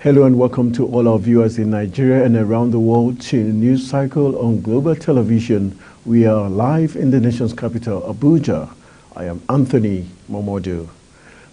Hello and welcome to all our viewers in Nigeria and around the world to News Cycle on Global Television. We are live in the nation's capital, Abuja. I am Anthony Momodu.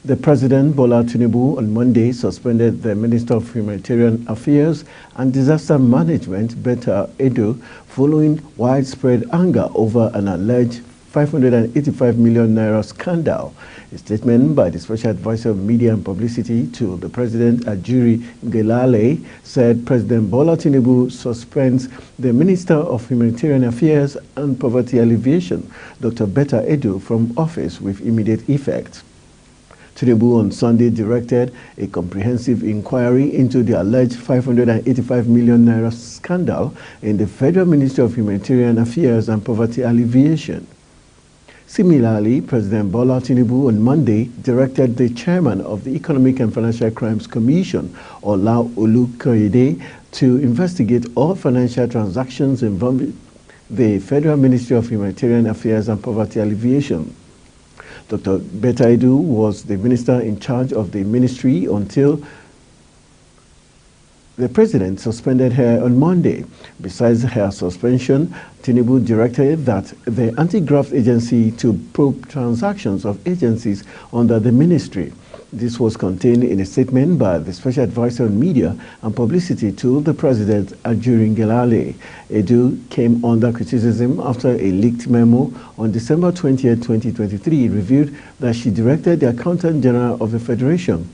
The President, Bola Tinubu, on Monday suspended the Minister of Humanitarian Affairs and Disaster Management, Betta Edo, following widespread anger over an alleged 585 million naira scandal. A statement by the Special Advisor of Media and Publicity to the President, Ajuri Ngelale, said President Bola Tinubu suspends the Minister of Humanitarian Affairs and Poverty Alleviation, Dr. Betta Edo, from office with immediate effect. Tinubu on Sunday directed a comprehensive inquiry into the alleged 585 million naira scandal in the Federal Ministry of Humanitarian Affairs and Poverty Alleviation. Similarly, President Bola Tinubu on Monday directed the chairman of the Economic and Financial Crimes Commission, Ola Olukoyede, to investigate all financial transactions involving the Federal Ministry of Humanitarian Affairs and Poverty Alleviation. Dr. Betta Edo was the minister in charge of the ministry until the president suspended her on Monday. Besides her suspension, Tinubu directed that the anti-graft agency to probe transactions of agencies under the ministry. This was contained in a statement by the Special Advisor on Media and Publicity to the President, Ajuri Ngelale. Edo came under criticism after a leaked memo on December 20, 2023 revealed that she directed the Accountant General of the Federation,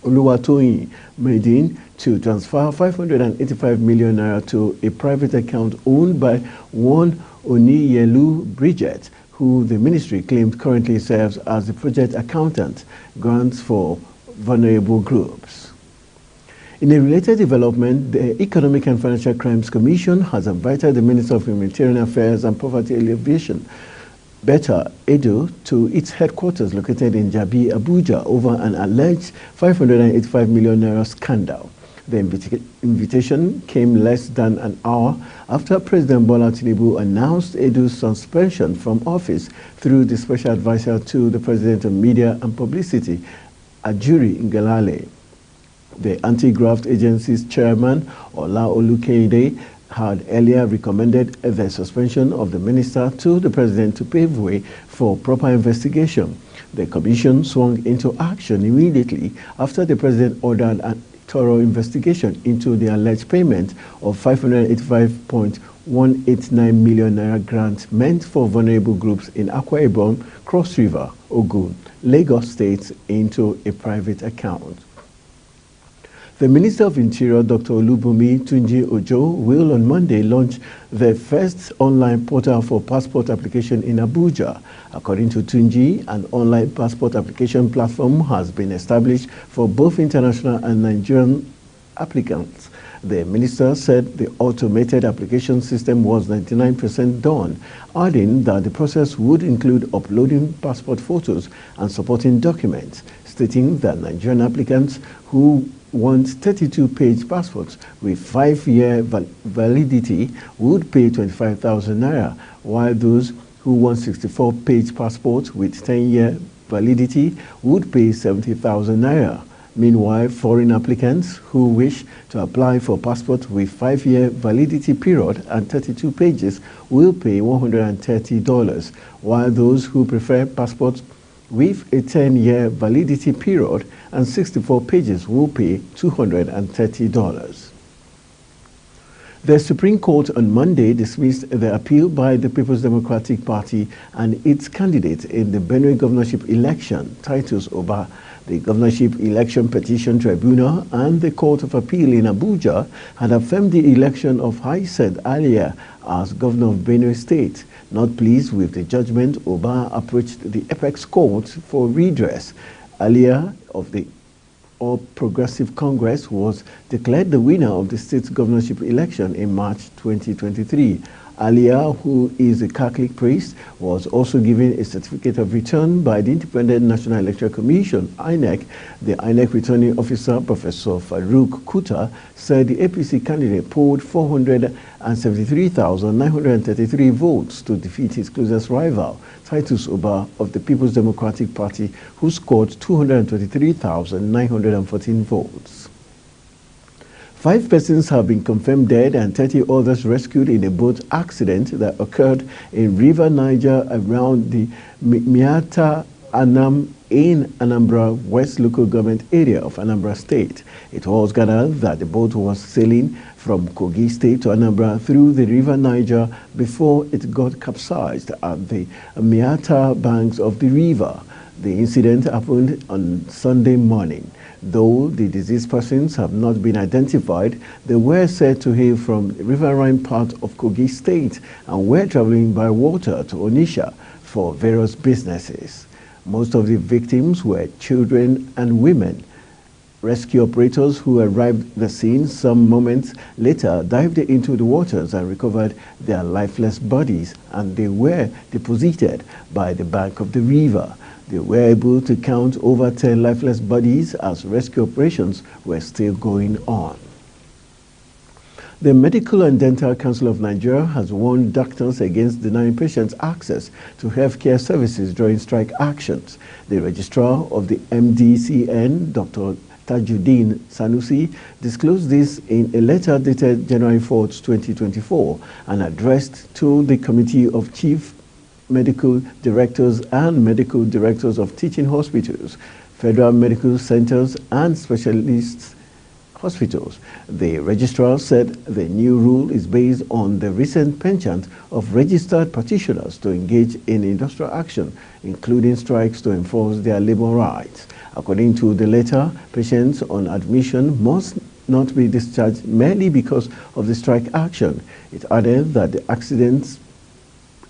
Oluwatoyin Medin, to transfer 585 million naira to a private account owned by one Oniyelu Bridget, who the ministry claimed currently serves as the project accountant, grants for vulnerable groups. In a related development, the Economic and Financial Crimes Commission has invited the Minister of Humanitarian Affairs and Poverty Alleviation, Betta Edo, to its headquarters located in Jabi, Abuja, over an alleged 585 million naira scandal. The invitation came less than an hour after President Bola Tinubu announced Edo's suspension from office through the Special Advisor to the President of Media and Publicity, Ajuri Ngelale. The Anti-Graft Agency's chairman, Ola Olukoyede, had earlier recommended the suspension of the minister to the president to pave way for proper investigation. The commission swung into action immediately after the president ordered a thorough investigation into the alleged payment of 585.189 million naira grant meant for vulnerable groups in Akwa Ibom, Cross River, Ogun, Lagos states into a private account. The Minister of Interior, Dr. Olubunmi Tunji Ojo, will on Monday launch the first online portal for passport application in Abuja. According to Tunji, an online passport application platform has been established for both international and Nigerian applicants. The minister said the automated application system was 99% done, adding that the process would include uploading passport photos and supporting documents, stating that Nigerian applicants who want 32-page passports with 5-year validity would pay 25,000 naira, while those who want 64-page passports with 10-year validity would pay 70,000 naira. Meanwhile, foreign applicants who wish to apply for passports with 5-year validity period and 32 pages will pay $130, while those who prefer passports with a 10-year validity period and 64 pages will pay $230. The Supreme Court on Monday dismissed the appeal by the People's Democratic Party and its candidate in the Benue governorship election, Titus Oba. The Governorship Election Petition Tribunal and the Court of Appeal in Abuja had affirmed the election of Haised Alia as governor of Benue State. Not pleased with the judgment, Oba approached the Apex Court for redress. Alia of the All Progressive Congress was declared the winner of the state's governorship election in March 2023. Alia, who is a Catholic priest, was also given a certificate of return by the Independent National Electoral Commission, INEC. The INEC returning officer, Professor Farouk Kuta, said the APC candidate polled 473,933 votes to defeat his closest rival, Titus Oba of the People's Democratic Party, who scored 223,914 votes. 5 persons have been confirmed dead and 30 others rescued in a boat accident that occurred in River Niger around the Miata Anam in Anambra West local government area of Anambra State. It was gathered that the boat was sailing from Kogi State to Anambra through the River Niger before it got capsized at the Miata banks of the river. The incident happened on Sunday morning. Though the deceased persons have not been identified, they were said to hail from the riverine part of Kogi State and were traveling by water to Onitsha for various businesses. Most of the victims were children and women. Rescue operators who arrived at the scene some moments later dived into the waters and recovered their lifeless bodies, and they were deposited by the bank of the river. They were able to count over 10 lifeless bodies as rescue operations were still going on. The Medical and Dental Council of Nigeria has warned doctors against denying patients access to healthcare services during strike actions. The registrar of the MDCN, Dr. Tajuddin Sanusi, disclosed this in a letter dated January 4, 2024, and addressed to the Committee of Chief Medical Directors and Medical Directors of Teaching Hospitals, Federal Medical Centers, and Specialists Hospitals. The registrar said the new rule is based on the recent penchant of registered practitioners to engage in industrial action, including strikes to enforce their labor rights. According to the letter, patients on admission must not be discharged merely because of the strike action. It added that the accidents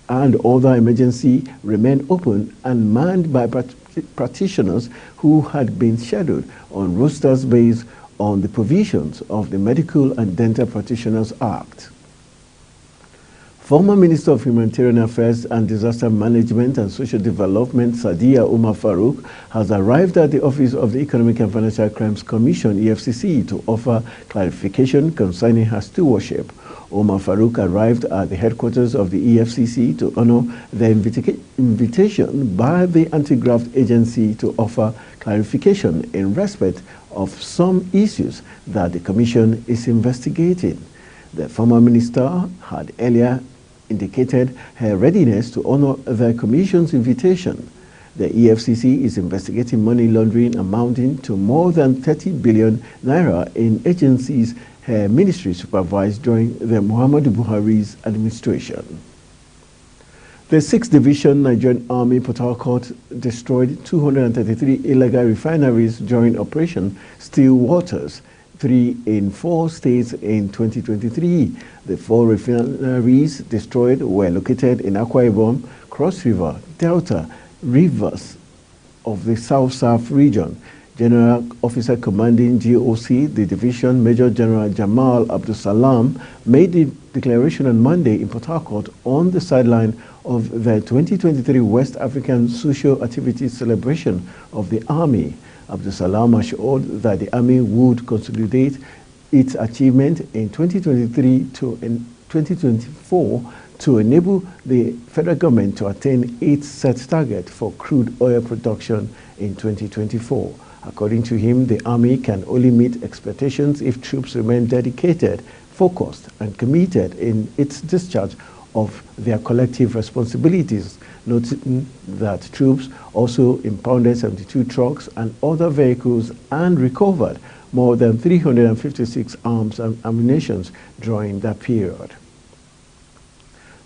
and other emergency remained open and manned by practitioners who had been scheduled on rosters based on the provisions of the Medical and Dental Practitioners Act. Former Minister of Humanitarian Affairs and Disaster Management and Social Development, Sadiya Umar Farouk, has arrived at the office of the Economic and Financial Crimes Commission, EFCC, to offer clarification concerning her stewardship. Umar Farouk arrived at the headquarters of the EFCC to honor the invitation by the anti-graft agency to offer clarification in respect of some issues that the Commission is investigating. The former minister had earlier indicated her readiness to honor the Commission's invitation. The EFCC is investigating money laundering amounting to more than 30 billion naira in agencies her ministry supervised during the Muhammadu Buhari's administration. The 6th Division Nigerian Army Port Harcourt destroyed 233 illegal refineries during Operation Still Waters, 3 in 4 states in 2023. The 4 refineries destroyed were located in Akwa Ibom, Cross River, Delta, Rivers of the South-South region. General Officer Commanding GOC, the Division Major General Jamal Abdul Salam, made the declaration on Monday in Port Harcourt on the sideline of the 2023 West African Social Activities Celebration of the Army. Abdul Salam assured that the Army would consolidate its achievement in 2023 to 2024 to enable the federal government to attain its set target for crude oil production in 2024. According to him, the Army can only meet expectations if troops remain dedicated, focused, and committed in its discharge of their collective responsibilities, noting that troops also impounded 72 trucks and other vehicles and recovered more than 356 arms and ammunition during that period.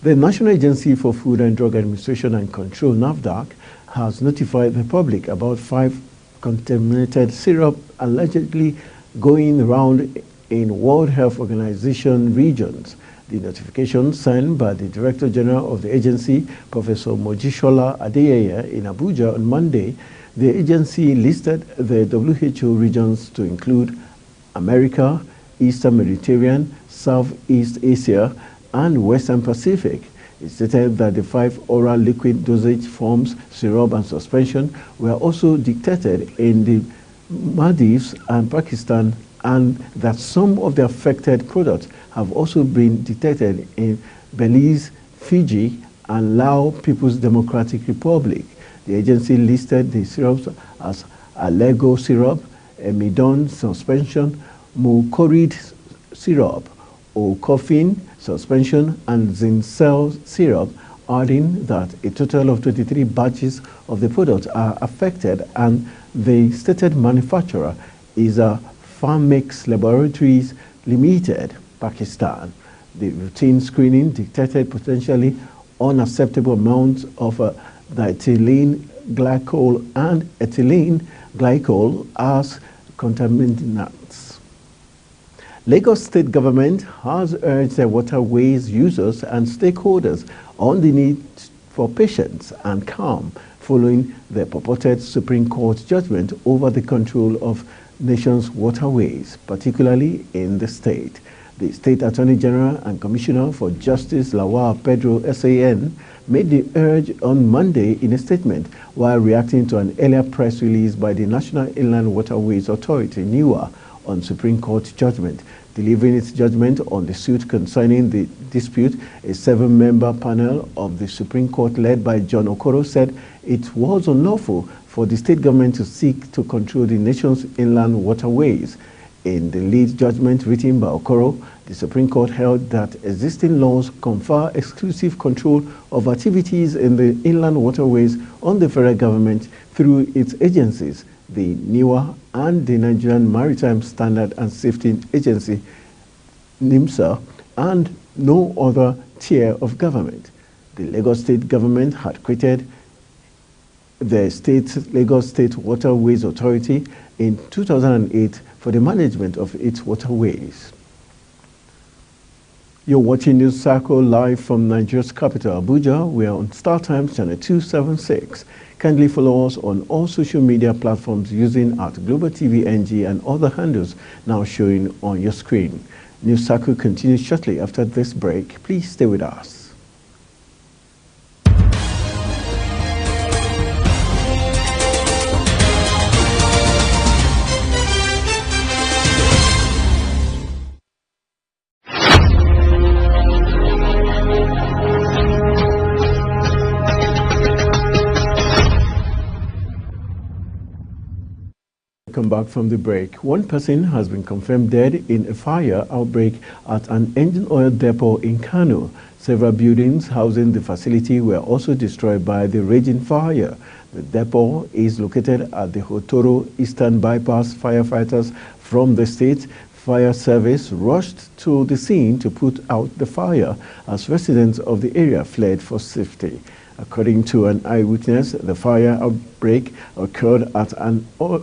The National Agency for Food and Drug Administration and Control, NAFDAC, has notified the public about 5 contaminated syrup allegedly going around in World Health Organization regions. The notification signed by the Director General of the agency, Professor Mojisola Adeyeye, in Abuja on Monday. The agency listed the WHO regions to include America, Eastern Mediterranean, Southeast Asia, and Western Pacific. It stated that the 5 oral liquid dosage forms, syrup and suspension, were also detected in the Maldives and Pakistan, and that some of the affected products have also been detected in Belize, Fiji, and Lao People's Democratic Republic. The agency listed the syrups as Allego syrup, Amidon suspension, mucorid syrup, Ocofin suspension, and Zincel syrup, adding that a total of 23 batches of the product are affected, and the stated manufacturer is a Farmix Laboratories Limited, Pakistan. The routine screening detected potentially unacceptable amounts of diethylene glycol and ethylene glycol as contaminants. Lagos State government has urged the waterways users and stakeholders on the need for patience and calm following the purported Supreme Court judgment over the control of nation's waterways, particularly in the state. The State Attorney General and Commissioner for Justice Lawal Pedro SAN made the urge on Monday in a statement while reacting to an earlier press release by the National Inland Waterways Authority, NIWA, on Supreme Court judgment. Delivering its judgment on the suit concerning the dispute, a 7-member panel of the Supreme Court led by John Okoro said it was unlawful for the state government to seek to control the nation's inland waterways. In the lead judgment written by Okoro, the Supreme Court held that existing laws confer exclusive control of activities in the inland waterways on the federal government through its agencies, the NIWA and the Nigerian Maritime Standard and Safety Agency, NIMSA, and no other tier of government. The Lagos State government had created the Lagos State Waterways Authority in 2008 for the management of its waterways. You're watching News Circle live from Nigeria's capital, Abuja. We are on Star Times channel 276. Kindly follow us on all social media platforms using @Global TV NG and other handles now showing on your screen. News Circle continues shortly after this break. Please stay with us. Come back from the break. One person has been confirmed dead in a fire outbreak at an engine oil depot in Kano. Several buildings housing the facility were also destroyed by the raging fire. The depot is located at the Hotoro Eastern Bypass. Firefighters from the state fire service rushed to the scene to put out the fire as residents of the area fled for safety. According to an eyewitness, the fire outbreak occurred at an oil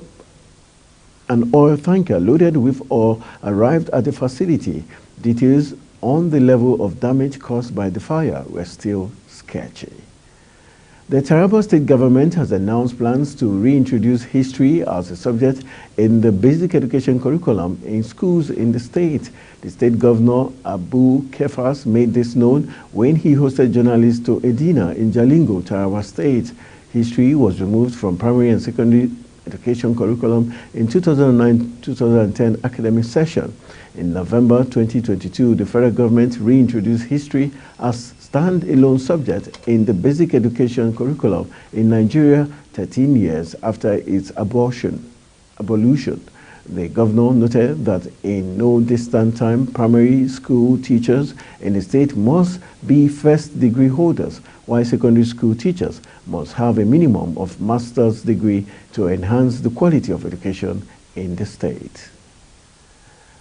tanker loaded with oil arrived at the facility. Details on the level of damage caused by the fire were still sketchy. The Taraba State government has announced plans to reintroduce history as a subject in the basic education curriculum in schools in the state. The state governor, Abu Kefas, made this known when he hosted journalists to a dinner in Jalingo, Taraba State. History was removed from primary and secondary education curriculum in 2009-2010 academic session. In November 2022, the federal government reintroduced history as stand-alone subject in the basic education curriculum in Nigeria 13 years after its abolition. The governor noted that in no distant time, primary school teachers in the state must be first degree holders, while secondary school teachers must have a minimum of master's degree to enhance the quality of education in the state.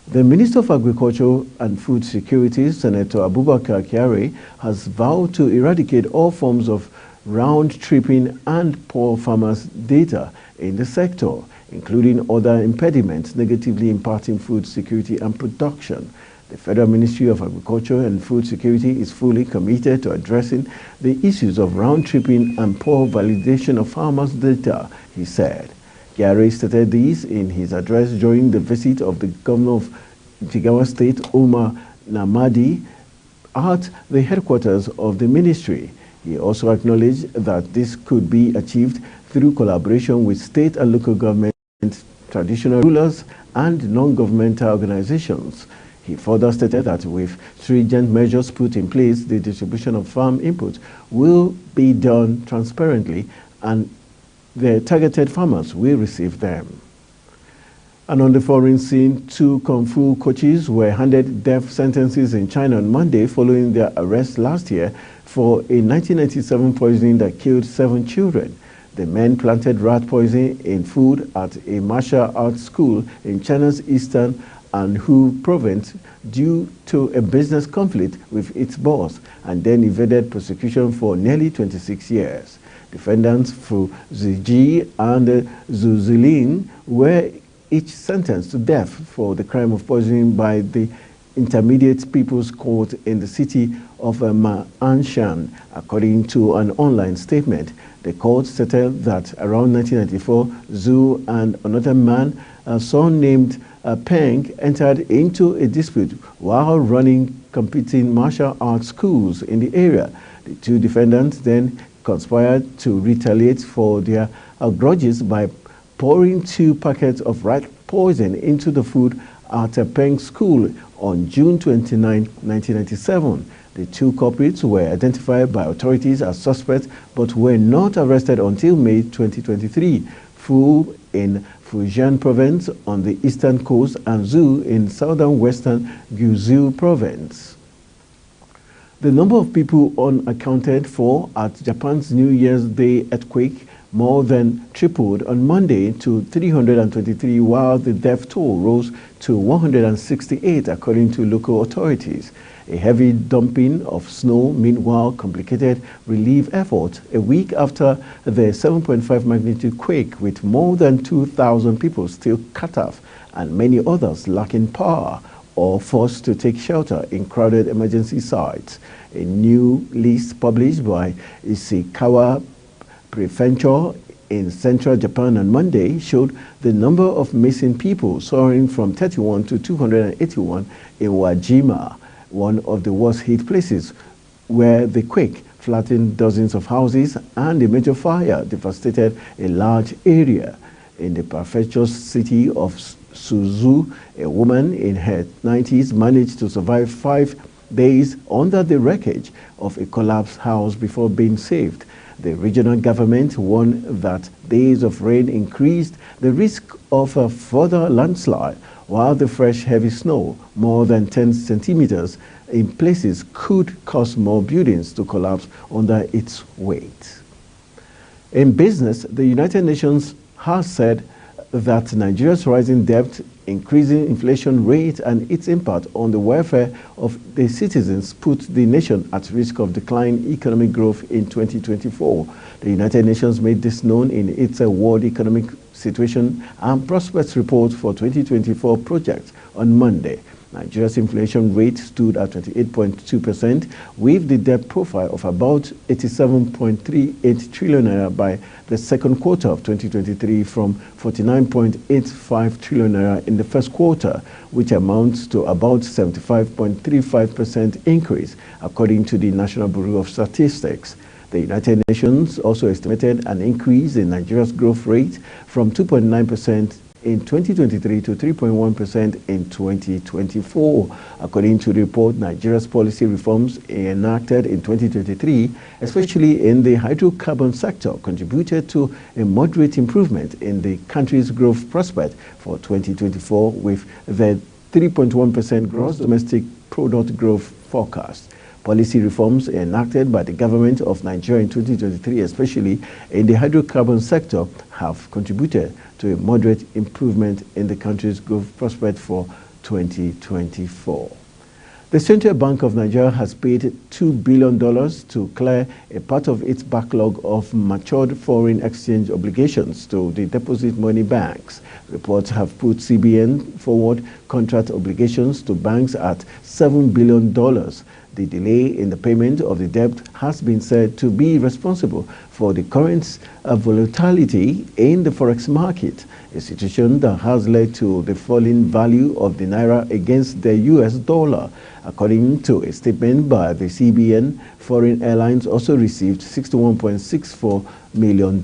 The Minister of Agriculture and Food Security, Senator Abubakar Kyari, has vowed to eradicate all forms of round-tripping and poor farmers' data in the sector, including other impediments negatively impacting food security and production. The Federal Ministry of Agriculture and Food Security is fully committed to addressing the issues of round-tripping and poor validation of farmers' data, he said. Kyari stated this in his address during the visit of the governor of Jigawa State, Umar Namadi, at the headquarters of the ministry. He also acknowledged that this could be achieved through collaboration with state and local government, traditional rulers, and non-governmental organizations. He further stated that with stringent measures put in place, the distribution of farm input will be done transparently and the targeted farmers will receive them. And on the foreign scene, 2 Kung Fu coaches were handed death sentences in China on Monday following their arrest last year for a 1997 poisoning that killed 7 children. The men planted rat poison in food at a martial arts school in China's eastern Anhui province due to a business conflict with its boss, and then evaded prosecution for nearly 26 years. Defendants Fu Ziji and Zhu Zilin were each sentenced to death for the crime of poisoning by the Intermediate People's Court in the city of Ma'anshan, according to an online statement. The court stated that around 1994, Zhu and another man, a son named Peng, entered into a dispute while running competing martial arts schools in the area. The 2 defendants then conspired to retaliate for their grudges by pouring 2 packets of rat poison into the food at a Peng school on June 29, 1997. The 2 culprits were identified by authorities as suspects but were not arrested until May 2023. Fu in Fujian province on the eastern coast and Zhu in southern western Guizhou province. The number of people unaccounted for at Japan's New Year's Day earthquake more than tripled on Monday to 323, while the death toll rose to 168, according to local authorities. A heavy dumping of snow, meanwhile, complicated relief efforts a week after the 7.5 magnitude quake, with more than 2,000 people still cut off and many others lacking power or forced to take shelter in crowded emergency sites. A new list published by Ishikawa Prefecture in central Japan on Monday showed the number of missing people soaring from 31 to 281 in Wajima, one of the worst hit places, where the quake flattened dozens of houses and a major fire devastated a large area. In the prefecture's city of Suzu, a woman in her 90s managed to survive 5 days under the wreckage of a collapsed house before being saved. The regional government warned that days of rain increased the risk of a further landslide, while the fresh heavy snow, more than 10 centimeters in places, could cause more buildings to collapse under its weight. In business, the United Nations has said that Nigeria's rising debt, increasing inflation rate, and its impact on the welfare of the citizens put the nation at risk of declining economic growth in 2024. The United Nations made this known in its World Economic Situation and Prospects Report for 2024 project on Monday. Nigeria's inflation rate stood at 28.2%, with the debt profile of about 87.38 trillion naira by the second quarter of 2023 from 49.85 trillion naira in the first quarter, which amounts to about 75.35% increase, according to the National Bureau of Statistics. The United Nations also estimated an increase in Nigeria's growth rate from 2.9% in 2023 to 3.1% in 2024. According to the report, Nigeria's policy reforms enacted in 2023, especially in the hydrocarbon sector, contributed to a moderate improvement in the country's growth prospect for 2024, with the 3.1% gross domestic product growth forecast. Policy reforms enacted by the government of Nigeria in 2023, especially in the hydrocarbon sector, have contributed to a moderate improvement in the country's growth prospect for 2024. The Central Bank of Nigeria has paid $2 billion to clear a part of its backlog of matured foreign exchange obligations to the deposit money banks. Reports have put CBN forward contract obligations to banks at $7 billion. The delay in the payment of the debt has been said to be responsible for the current volatility in the forex market, a situation that has led to the falling value of the naira against the US dollar. According to a statement by the CBN, foreign airlines also received $61.64 million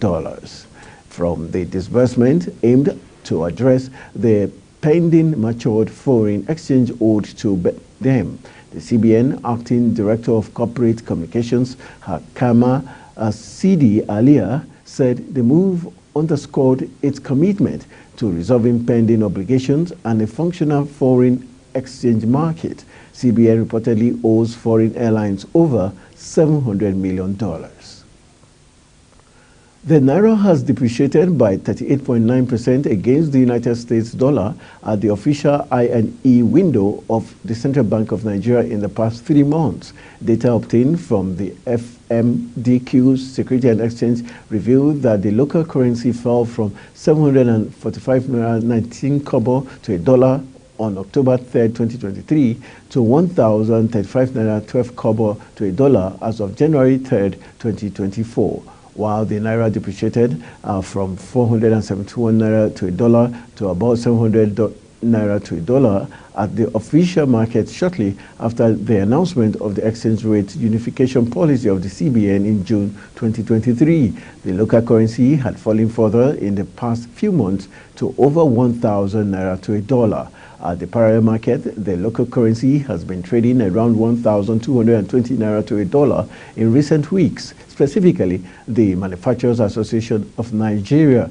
from the disbursement aimed to address the pending matured foreign exchange owed to them. The CBN Acting Director of Corporate Communications, Hakama Sidi Alia, said the move underscored its commitment to resolving pending obligations and a functional foreign exchange market. CBN reportedly owes foreign airlines over $700 million. The Naira has depreciated by 38.9% against the United States dollar at the official I&E window of the Central Bank of Nigeria in the past 3 months. Data obtained from the FMDQ Security and Exchange revealed that the local currency fell from 745 naira 19 kobo to a dollar on October 3, 2023 to 1,035 naira 12 kobo to a dollar as of January 3, 2024. While the Naira depreciated from 471 naira to a dollar to about 700 naira to a dollar at the official market shortly after the announcement of the exchange rate unification policy of the CBN in June 2023. The local currency had fallen further in the past few months to over 1,000 naira to a dollar. At the parallel market, the local currency has been trading around 1,220 naira to a dollar in recent weeks. Specifically, the Manufacturers Association of Nigeria,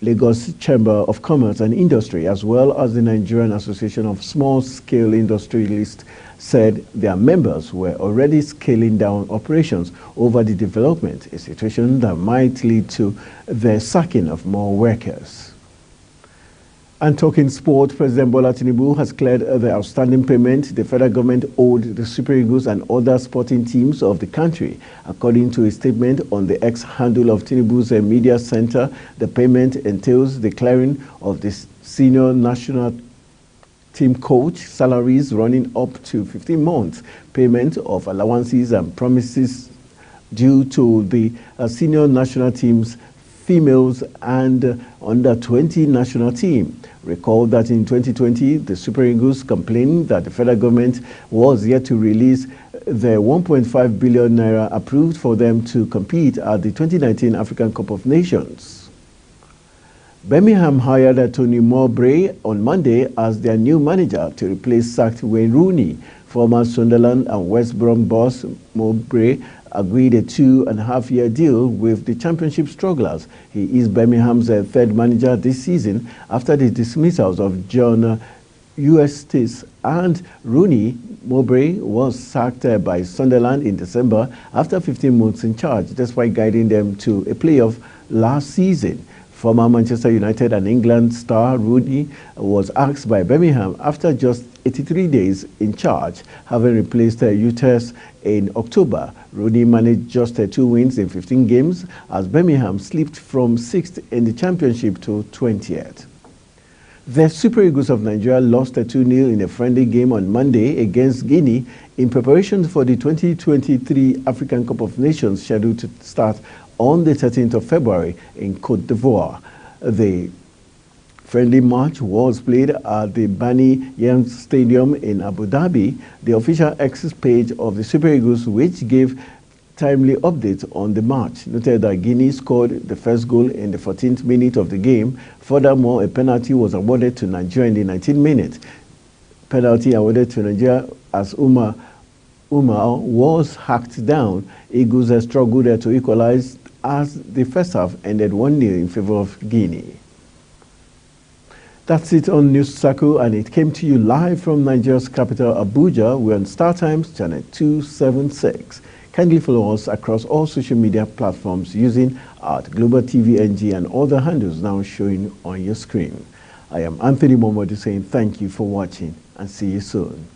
Lagos Chamber of Commerce and Industry, as well as the Nigerian Association of Small-Scale Industrialists, said their members were already scaling down operations over the development, a situation that might lead to the sacking of more workers. And talking sport, President Bola Tinubu has cleared the outstanding payment the federal government owed the Super Eagles and other sporting teams of the country. According to a statement on the X handle of Tinubu's media center, the payment entails the clearing of the senior national team coach salaries running up to 15 months, payment of allowances and promises due to the senior national teams, females and under 20 national team. Recall that in 2020, the Super Eagles complained that the federal government was yet to release the 1.5 billion naira approved for them to compete at the 2019 African Cup of Nations. Birmingham hired Tony Mowbray on Monday as their new manager to replace sacked Wayne Rooney. Former Sunderland and West Brom boss Mowbray agreed a 2.5-year deal with the championship strugglers. He is Birmingham's third manager this season after the dismissals of John Eustace and Rooney. Mowbray was sacked by Sunderland in December after 15 months in charge, despite guiding them to a playoff last season. Former Manchester United and England star Rooney was axed by Birmingham after just 83 days in charge, having replaced Eustace in October. Rooney managed just 2 wins in 15 games as Birmingham slipped from 6th in the championship to 20th. The Super Eagles of Nigeria lost 2-0 in a friendly game on Monday against Guinea in preparation for the 2023 African Cup of Nations scheduled to start on the 13th of February in Côte d'Ivoire. The friendly match was played at the Bani Yem Stadium in Abu Dhabi. The official X page of the Super Eagles, which gave timely updates on the match, noted that Guinea scored the first goal in the 14th minute of the game. Furthermore, a penalty was awarded to Nigeria in the 19th minute. Penalty awarded to Nigeria as Umar was hacked down. Eagles struggled to equalize as the first half ended 1-0 in favor of Guinea. That's it on News Circle, and it came to you live from Nigeria's capital, Abuja. We're on Star Times channel 276. Kindly follow us across all social media platforms using Global TV NG and all the handles now showing on your screen. I am Anthony Momodu saying thank you for watching and see you soon.